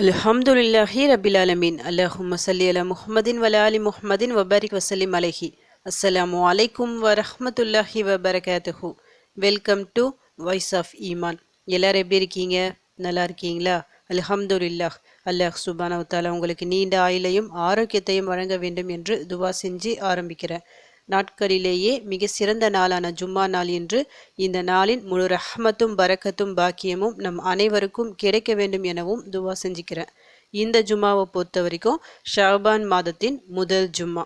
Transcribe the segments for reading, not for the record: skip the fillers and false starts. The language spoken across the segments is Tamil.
அல்ஹம்துலில்லாஹி ரபில் ஆலமீன். அல்லாஹும்ம ஸல்லி அலா முஹம்மதின் வ அலா ஆலி முஹம்மதின் வபாரிக் வசல்லிம் அலைஹி. அஸ்ஸலாமு அலைக்கும் வரஹ்மத்துல்லாஹி வபரகாத்துஹு. வெல்கம் டு வாய்ஸ் ஆஃப் ஈமான். எல்லாரும் எப்படி இருக்கீங்க? நல்லா இருக்கீங்களா? அல்ஹம்துலில்லாஹ். அல்லாஹ் சுப்ஹானஹு வ தஆலா உங்களுக்கு நீண்ட ஆயுளையும் ஆரோக்கியத்தையும் வழங்க வேண்டும் என்று துவா செஞ்சு ஆரம்பிக்கிறேன். நாட்களிலேயே மிக சிறந்த நாளான ஜும்மா நாள் என்று இந்த நாளின் முழு ரஹ்மத்தும் பரக்கத்தும் பாக்கியமும் நம் அனைவருக்கும் கிடைக்க வேண்டும் எனவும் துவா செஞ்சுக்கிறேன். இந்த ஜும்மாவை பொறுத்த வரைக்கும் ஷாபான் மாதத்தின் முதல் ஜும்மா.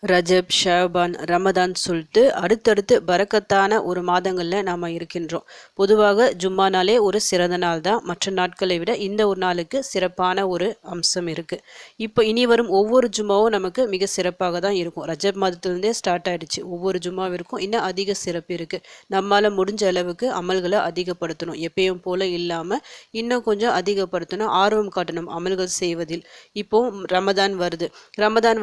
ரஜப், ஷாபான், ரமதான் சொல்லிட்டு அடுத்தடுத்து பரக்கத்தான ஒரு மாதங்களில் நாம் இருக்கின்றோம். பொதுவாக ஜும்மா நாளே ஒரு சிறந்த நாள் தான். மற்ற நாட்களை விட இந்த ஒரு நாளுக்கு சிறப்பான ஒரு அம்சம் இருக்குது. இப்போ இனி வரும் ஒவ்வொரு ஜும்மாவும் நமக்கு மிக சிறப்பாக தான் இருக்கும். ரஜப் மாதத்துலேருந்தே ஸ்டார்ட் ஆகிடுச்சு. ஒவ்வொரு ஜும்மாவிற்கும் இன்னும் அதிக சிறப்பு இருக்குது. நம்மளால் முடிஞ்ச அளவுக்கு அமல்களை அதிகப்படுத்தணும். எப்பயும் போல் இல்லாமல் இன்னும் கொஞ்சம் அதிகப்படுத்தணும், ஆர்வம் காட்டணும் அமல்கள் செய்வதில். இப்போ ரமதான்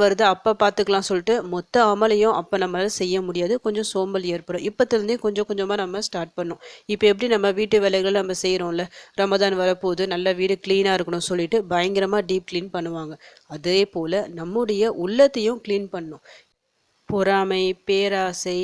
வருது அப்போ பார்த்துக்கலாம் சொல்லிட்டு மொத்த அமலையும் அப்போ நம்மளால செய்ய முடியாது. கொஞ்சம் சோம்பல் ஏற்படும். இப்போத்துலேருந்தே கொஞ்சம் கொஞ்சமாக நம்ம ஸ்டார்ட் பண்ணோம். இப்போ எப்படி நம்ம வீட்டு வேலைகள் நம்ம செய்கிறோம்ல, ரமதான் வரப்போது நல்லா வீடு க்ளீனாக இருக்கணும் சொல்லிட்டு பயங்கரமாக டீப் க்ளீன் பண்ணுவாங்க. அதே போல் நம்முடைய உள்ளத்தையும் க்ளீன் பண்ணணும். பொறாமை, பேராசை,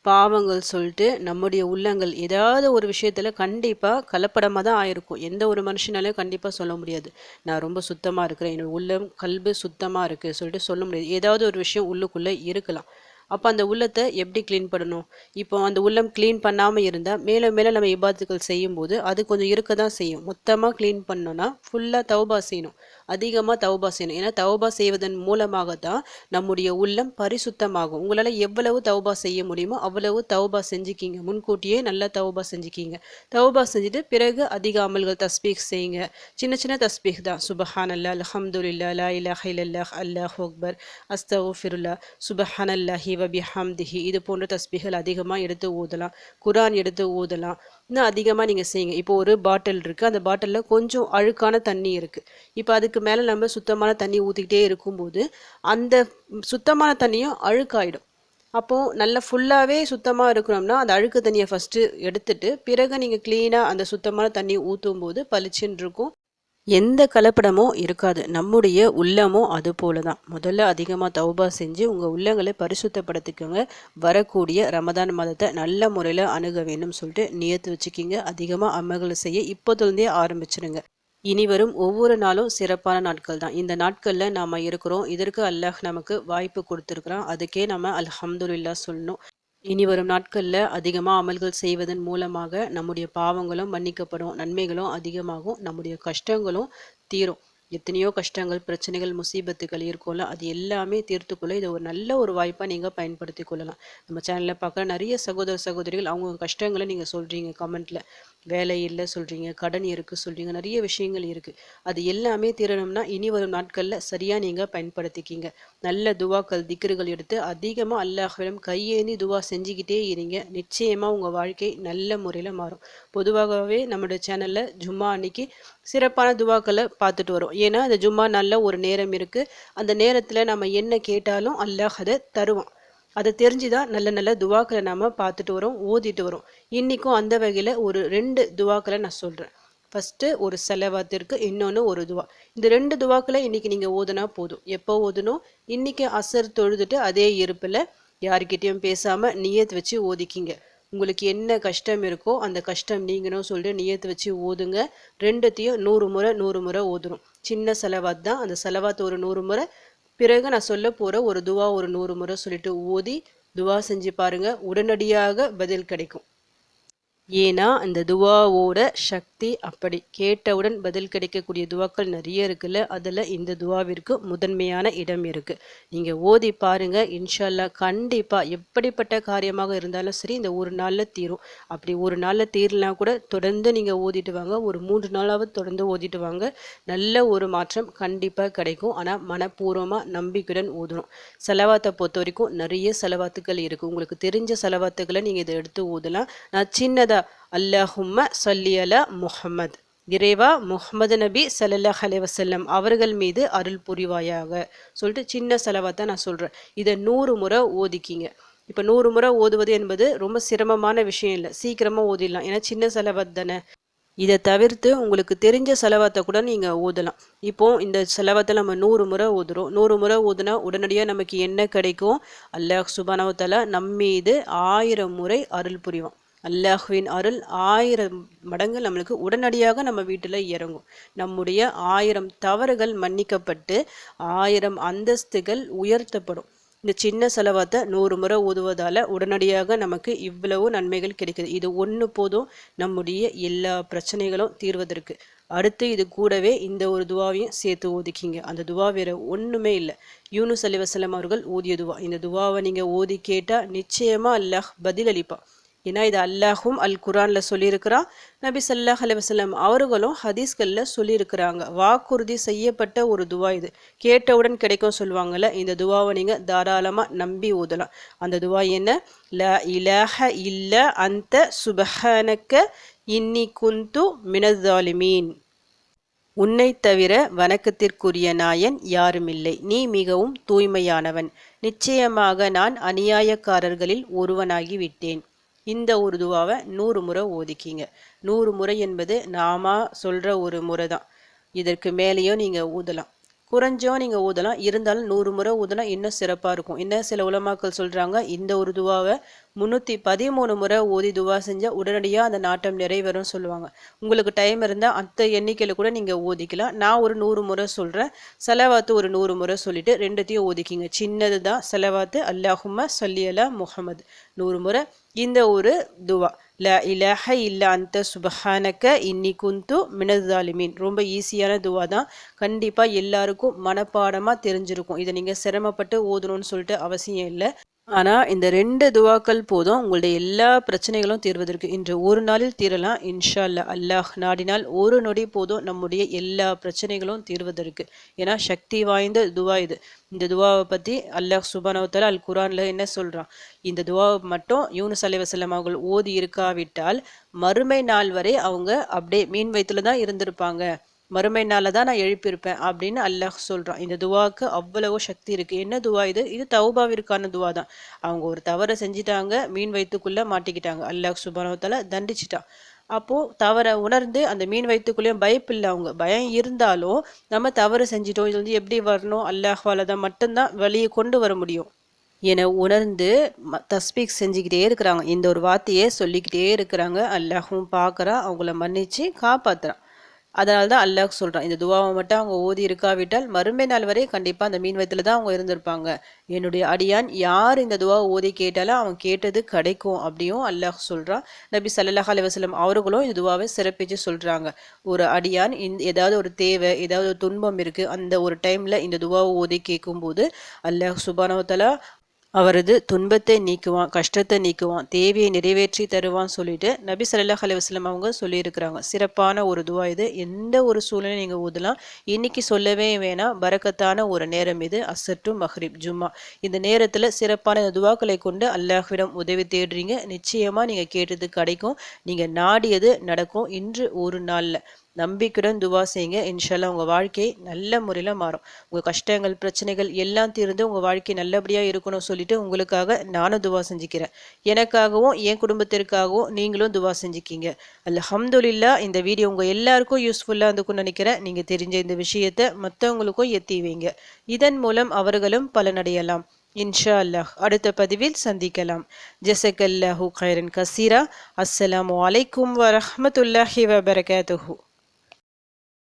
பாவங்கள் சொல்லிட்டு நம்முடைய உள்ளங்கள் ஏதாவது ஒரு விஷயத்தில் கண்டிப்பாக கலப்படமாக தான் ஆயிருக்கும். எந்த ஒரு மனுஷனாலையும் கண்டிப்பாக சொல்ல முடியாது நான் ரொம்ப சுத்தமாக இருக்கிறேன், என்னோட உள்ளம் கல்பு சுத்தமாக இருக்குது சொல்லிட்டு சொல்ல முடியாது. ஏதாவது ஒரு விஷயம் உள்ளுக்குள்ளே இருக்கலாம். அப்போ அந்த உள்ளத்தை எப்படி க்ளீன் பண்ணணும்? இப்போ அந்த உள்ளம் க்ளீன் பண்ணாமல் இருந்தால் மேலே மேலே நம்ம இபாத்துக்கள் செய்யும்போது அது கொஞ்சம் இருக்க தான் செய்யும். மொத்தமாக க்ளீன் பண்ணோன்னா ஃபுல்லாக தௌபா செய்யணும், அதிகமாக தௌபா செய்யணும். ஏன்னா தௌபா செய்வதன் மூலமாக தான் நம்முடைய உள்ளம் பரிசுத்தமாகும். உங்களால் எவ்வளவு தௌபா செய்ய முடியுமோ அவ்வளவு தௌபா செஞ்சுக்கிங்க. முன்கூட்டியே நல்லா தௌபா செஞ்சுக்கிங்க. தௌபா செஞ்சுட்டு பிறகு அதிக அமல்கள் தஸ்பீக் செய்யுங்க. சின்ன சின்ன தஸ்பீக் தான். சுபஹானல்லாஹ், அல்ஹம்துலில்லாஹ், லா இலாஹ இல்லல்லாஹ், அல்லாஹு அக்பர், அஸ்தக்ஃபிருல்லாஹ், சுபஹானல்லாஹி வபிஹம்திஹி. இது போன்ற தஸ்பீகள் அதிகமாக எடுத்து ஓதலாம். குரான் எடுத்து ஓதலாம். இன்னும் அதிகமாக நீங்கள் செய்யுங்க. இப்போ ஒரு பாட்டில் இருக்குது, அந்த பாட்டிலில் கொஞ்சம் அழுக்கான தண்ணி இருக்குது. இப்போ அதுக்கு மேலே நம்ம சுத்தமான தண்ணி ஊற்றிக்கிட்டே இருக்கும்போது அந்த சுத்தமான தண்ணியும் அழுக்காயிடும். அப்போது நல்லா ஃபுல்லாகவே சுத்தமாக இருக்கணும்னா அந்த அழுக்கு தண்ணியை ஃபஸ்ட்டு எடுத்துட்டு பிறகு நீங்கள் க்ளீனாக அந்த சுத்தமான தண்ணி ஊற்றும் போது பளிச்சுன்னு இருக்கும். எந்த கலப்படமும் இருக்காது. நம்முடைய உள்ளமும் அது போல தான். முதல்ல அதிகமாக தௌபா செஞ்சு உங்கள் உள்ளங்களை பரிசுத்தப்படுத்திக்கோங்க. வரக்கூடிய ரமதான் மாதத்தை நல்ல முறையில் அணுக வேணும்னு சொல்லிட்டு நியத்து வச்சுக்கிங்க. அதிகமாக அமல்களை செய்ய இப்போதுலேருந்தே ஆரம்பிச்சிடுங்க. இனி வரும் ஒவ்வொரு நாளும் சிறப்பான நாட்கள் தான். இந்த நாட்களில் நாம் இருக்கிறோம். இதற்கு அல்லாஹ் நமக்கு வாய்ப்பு கொடுத்துருக்குறான். அதுக்கே நம்ம அல்ஹம்துலில்லாஹ் சொல்லணும். இனி வரும் நாட்களில் அதிகமாக அமல்கள் செய்வதன் மூலமாக நம்முடைய பாவங்களும் மன்னிக்கப்படும், நன்மைகளும் அதிகமாகும், நம்முடைய கஷ்டங்களும் தீரும். எத்தனையோ கஷ்டங்கள், பிரச்சனைகள், முசீபத்துகள் இருக்கும்ல, அது எல்லாமே தீர்த்துக்கொள்ள இது ஒரு நல்ல ஒரு வாய்ப்பாக நீங்கள் பயன்படுத்தி கொள்ளலாம். நம்ம சேனலில் பார்க்குற நிறைய சகோதர சகோதரிகள் அவங்க கஷ்டங்களை நீங்கள் சொல்கிறீங்க கமெண்ட்டில். வேலை இல்லை சொல்கிறீங்க, கடன் இருக்குது சொல்கிறீங்க, நிறைய விஷயங்கள் இருக்குது. அது எல்லாமே தீரணும்னா இனி வரும் நாட்களில் சரியாக நீங்கள் பயன்படுத்திக்கிங்க. நல்ல துவாக்கள், திக்ருகள் எடுத்து அதிகமாக அல்லாஹ்விடம் கையேந்தி துவா செஞ்சுக்கிட்டே இருங்க. நிச்சயமாக உங்கள் வாழ்க்கை நல்ல முறையில் மாறும். பொதுவாகவே நம்மளுடைய சேனலில் ஜும்மா அன்னைக்கு சிறப்பான துவாக்களை பார்த்துட்டு வரோம். ஏன்னா அந்த ஜும்மா நல்ல ஒரு நேரம் இருக்குது. அந்த நேரத்தில் நம்ம என்ன கேட்டாலும் அல்லாஹ் அதை தருவான். அதை தெரிஞ்சுதான் நல்ல நல்ல துவாக்களை நம்ம பார்த்துட்டு வரோம், ஓதிட்டு வரோம். இன்றைக்கும் அந்த வகையில் ஒரு 2 துவாக்களை நான் சொல்கிறேன். ஃபஸ்ட்டு ஒரு செலவாத்திற்கு, இன்னொன்று ஒரு துவா. இந்த 2 துவாக்களை இன்றைக்கி நீங்கள் ஓதுனா போதும். எப்போ ஓதணும்? இன்றைக்கி அசர் தொழுதுட்டு அதே இருப்பில் யாருக்கிட்டேயும் பேசாமல் நியத் வச்சு ஓதிக்கிங்க. உங்களுக்கு என்ன கஷ்டம் இருக்கோ அந்த கஷ்டம் நீங்கணும் சொல்லிட்டு நியத்து வச்சு ஓதுங்க. 2த்தையும் 100 முறை 100 முறை ஓதணும். சின்ன செலவாத் தான். அந்த செலவாத் ஒரு 100 முறை, பிறகு நான் சொல்ல போகிற ஒரு துவா ஒரு 100 முறை சொல்லிட்டு ஓதி துவா செஞ்சு பாருங்க. உடனடியாக பதில் கிடைக்கும். ஏன்னா இந்த துவாவோட சக்தி அப்படி. கேட்டவுடன் பதில் கிடைக்கக்கூடிய துவாக்கள் நிறைய இருக்குல்ல, அதில் இந்த துவாவிற்கு முதன்மையான இடம் இருக்குது. நீங்கள் ஓதி பாருங்க. இன்ஷா அல்லாஹ் கண்டிப்பாக எப்படிப்பட்ட காரியமாக இருந்தாலும் சரி இந்த ஒரு நாளில் தீரும். அப்படி ஒரு நாளில் தீரலாம் கூட தொடர்ந்து நீங்கள் ஓதிட்டு வாங்க. ஒரு 3 நாளாவது தொடர்ந்து ஓதிட்டு வாங்க. நல்ல ஒரு மாற்றம் கண்டிப்பாக கிடைக்கும். ஆனால் மனப்பூர்வமாக நம்பிக்கையுடன் ஓதணும். செலவாத்தை பொறுத்த வரைக்கும் நிறைய செலவாத்துக்கள் இருக்குது. உங்களுக்கு தெரிஞ்ச செலவாத்துக்களை நீங்கள் இதை எடுத்து ஓதலாம். நான் சின்னதாக அல்லாஹும்ம ஸல்லி அலா முஹம்மத், இறைவா முஹம்மது நபி ஸல்லல்லாஹு அலைஹி வஸல்லம் அவர்கள் மீது அருள் புரிவாயாக சொல்லிட்டு சின்ன செலவாத்தான் நான் சொல்கிறேன். இதை 100 முறை ஓதிக்கிங்க. இப்போ 100 முறை ஓதுவது என்பது ரொம்ப சிரமமான விஷயம் இல்லை. சீக்கிரமாக ஓதிடலாம். ஏன்னா சின்ன செலவாத் தானே. இதை தவிர்த்து உங்களுக்கு தெரிஞ்ச செலவாத்தை கூட நீங்கள் ஓதலாம். இப்போது இந்த செலவாத்தை நம்ம 100 முறை ஓதுறோம். 100 முறை ஓதுனா உடனடியாக நமக்கு என்ன கிடைக்கும்? அல்லாஹ் சுப்ஹானஹு வ தஆலா நம்மீது 1000 முறை அருள் புரிவான். அல்லாஹ்வின் அருள் 1000 மடங்கு நம்மளுக்கு உடனடியாக நம்ம வீட்டில் இறங்கும். நம்முடைய 1000 தவறுகள் மன்னிக்கப்பட்டு 1000 அந்தஸ்துகள் உயர்த்தப்படும். இந்த சின்ன செலவாத்தை 100 முறை ஓதுவதால் உடனடியாக நமக்கு இவ்வளவு நன்மைகள் கிடைக்குது. இது ஒன்று போதும் நம்முடைய எல்லா பிரச்சனைகளும் தீர்வதற்கு. அடுத்து இது கூடவே இந்த ஒரு துவாவையும் சேர்த்து ஓதிக்கிங்க. அந்த துவா வேற ஒன்றுமே இல்லை. யூனுஸ் அலைஹிஸ்ஸலாம் அவர்கள் ஓதிய துவா. இந்த துவாவை நீங்கள் ஓதி கேட்டால் நிச்சயமாக அல்லாஹ் பதில் அளிப்பான். ஏன்னா இது அல்லாஹும் அல் குரானில் சொல்லியிருக்கிறான். நபி ஸல்லல்லாஹு அலைஹி வஸல்லம் அவர்களும் ஹதீஸ்களில் சொல்லியிருக்கிறாங்க. வாக்குறுதி செய்யப்பட்ட ஒரு துவா இது. கேட்டவுடன் கிடைக்கும் சொல்லுவாங்கள்ல, இந்த துவாவை நீங்கள் தாராளமாக நம்பி ஓதலாம். அந்த துவா என்ன? லா இலாஹ இல்ல அந்த சுபஹானக்க இன்னி குந்து மினஸ்ஸாலிமீன். உன்னை தவிர வணக்கத்திற்குரிய நாயன் யாருமில்லை, நீ மிகவும் தூய்மையானவன், நிச்சயமாக நான் அநியாயக்காரர்களில் ஒருவனாகி விட்டேன். இந்த ஒரு துவாவை 100 முறை ஓதிக்கிங்க. 100 முறை என்பது நாம சொல்கிற ஒரு முறை தான். இதற்கு மேலேயும் நீங்கள் ஊதலாம், குறைஞ்சோ நீங்கள் ஊதலாம். இருந்தாலும் 100 முறை ஊதலாம் இன்னும் சிறப்பாக இருக்கும். இன்னும் சில உலமாக்கள் சொல்கிறாங்க, இந்த ஒரு துவாவை 313 முறை ஓதி துவா செஞ்சால் உடனடியாக அந்த நாட்டம் நிறைவேறும் சொல்லுவாங்க. உங்களுக்கு டைம் இருந்தால் அந்த எண்ணிக்கையில் கூட நீங்கள் ஓதிக்கலாம். நான் ஒரு 100 முறை சொல்கிறேன். செலவாத்து ஒரு 100 முறை சொல்லிவிட்டு ரெண்டுத்தையும் ஓதிக்கிங்க. சின்னது தான் செலவாத்து. அல்லாஹும்ம ஸல்லி அலா முஹம்மது 100 முறை. இந்த ஒரு துவா லா இலாஹ இல்ல அந்த சுபஹானக்க இன்னி குந்து மினஸ்ஸாலிமீன். ரொம்ப ஈஸியான துவா தான். கண்டிப்பாக எல்லாருக்கும் மனப்பாடமாக தெரிஞ்சிருக்கும். இதை நீங்கள் சிரமப்பட்டு ஓதணும்னு சொல்லிட்டு அவசியம் இல்லை. ஆனால் இந்த 2 துவாக்கள் போதும் உங்களுடைய எல்லா பிரச்சனைகளும் தீர்வதற்கு. இன்று ஒரு நாளில் தீரலாம் இன்ஷா அல்லாஹ். அல்லாஹ் நாடினால் ஒரு நொடி போதும் நம்முடைய எல்லா பிரச்சனைகளும் தீர்வதற்கு. ஏன்னா சக்தி வாய்ந்த துவா இது. இந்த துவாவை பற்றி அல்லாஹ் சுப்ஹானஹு வ தஆலா அல் குரானில் என்ன சொல்கிறான்? இந்த துவாவை மட்டும் யூனுஸ் அலைஹிஸ்ஸலாம் அவர்கள் ஓதி இருக்காவிட்டால் மறுமை நாள் வரை அவங்க அப்படியே மீன் வயிற்றுல தான் இருந்திருப்பாங்க. மறுமை நாளில் தான் நான் எழுப்பியிருப்பேன் அப்படின்னு அல்லாஹ் சொல்கிறான். இந்த துவாவுக்கு அவ்வளவு சக்தி இருக்குது. என்ன துவா இது? இது தௌபாவிற்கான துவா தான். அவங்க ஒரு தவறை செஞ்சிட்டாங்க, மீன் வயிற்றுக்குள்ளே மாட்டிக்கிட்டாங்க. அல்லாஹ் சுப்ஹானஹு வ தஆலா தண்டிச்சிட்டான். அப்போது தவறை உணர்ந்து அந்த மீன் வயிற்றுக்குள்ளேயும் பயப்பில்லை. அவங்க பயம் இருந்தாலும் நம்ம தவறு செஞ்சிட்டோம், இது வந்து எப்படி வரணும்? அல்லாஹ்வால தான் மட்டும்தான் வழியை கொண்டு வர முடியும் என உணர்ந்து தஸ்பீக் செஞ்சுக்கிட்டே இருக்கிறாங்க. இந்த ஒரு வார்த்தையே சொல்லிக்கிட்டே இருக்கிறாங்க. அல்லாஹும் பார்க்குறான், அவங்கள மன்னிச்சு காப்பாற்றுறான். அதனால தான் அல்லாஹ் சொல்கிறான், இந்த துவாவை மட்டும் அவங்க ஓதி இருக்காவிட்டால் மறுமை நாள் வரை கண்டிப்பாக அந்த மீன் வயிற்றுல தான் அவங்க இருந்திருப்பாங்க. என்னுடைய அடியான் யார் இந்த துவாவை ஓதி கேட்டாலும் அவன் கேட்டது கிடைக்கும் அப்படியும் அல்லாஹ் சொல்கிறான். நபி ஸல்லல்லாஹு அலைஹி வஸல்லம் அவர்களும் இந்த துவாவை சிறப்பித்து சொல்கிறாங்க. ஒரு அடியான் ஏதாவது ஒரு தேவை, ஏதாவது ஒரு துன்பம் இருக்குது, அந்த ஒரு டைமில் இந்த துவாவை ஓதி கேட்கும்போது அல்லாஹ் சுப்ஹானஹு வ தஆலா அவரது துன்பத்தை நீக்குவான், கஷ்டத்தை நீக்குவான், தேவையை நிறைவேற்றி தருவான் சொல்லிட்டு நபி ஸல்லல்லாஹு அலைஹி வஸல்லம் அவங்க சொல்லியிருக்கிறாங்க. சிறப்பான ஒரு துவா இது. எந்த ஒரு சூழ்நிலையும் நீங்கள் ஓதலாம். இன்னைக்கு சொல்லவே வேணாம், பரக்கத்தான ஒரு நேரம் இது. அஸ்ர் டு மஹ்ரிப் ஜும்மா. இந்த நேரத்தில் சிறப்பான துவாக்களை கொண்டு அல்லாஹ்விடம் உதவி தேடுறீங்க. நிச்சயமாக நீங்கள் கேட்டது கிடைக்கும். நீங்கள் நாடியது நடக்கும். இன்று ஒரு நாளில் நம்பிக்கையுடன் துவா செய்யுங்க. இன்ஷால்லா உங்கள் வாழ்க்கை நல்ல முறையில் மாறும். உங்கள் கஷ்டங்கள் பிரச்சனைகள் எல்லாம் தீர்ந்து உங்கள் வாழ்க்கை நல்லபடியாக இருக்கணும்னு சொல்லிட்டு உங்களுக்காக நானும் துவா செஞ்சுக்கிறேன். எனக்காகவும் என் குடும்பத்திற்காகவும் நீங்களும் துவா செஞ்சுக்கிங்க. அல்ஹம்துலில்லாஹ். இந்த வீடியோ உங்கள் எல்லாருக்கும் யூஸ்ஃபுல்லாக இருந்துக்குன்னு நினைக்கிறேன். நீங்கள் தெரிஞ்ச இந்த விஷயத்தை மற்றவங்களுக்கும் எத்தி வைங்க. இதன் மூலம் அவர்களும் பலனடையலாம். இன்ஷா அல்லாஹ். அடுத்த பதிவில் சந்திக்கலாம். ஜஸக்கல்லாஹு கைரன் கசீரா. அஸ்ஸலாமு அலைக்கும் வரஹ்மத்துல்லாஹி வபரகாத்துஹு.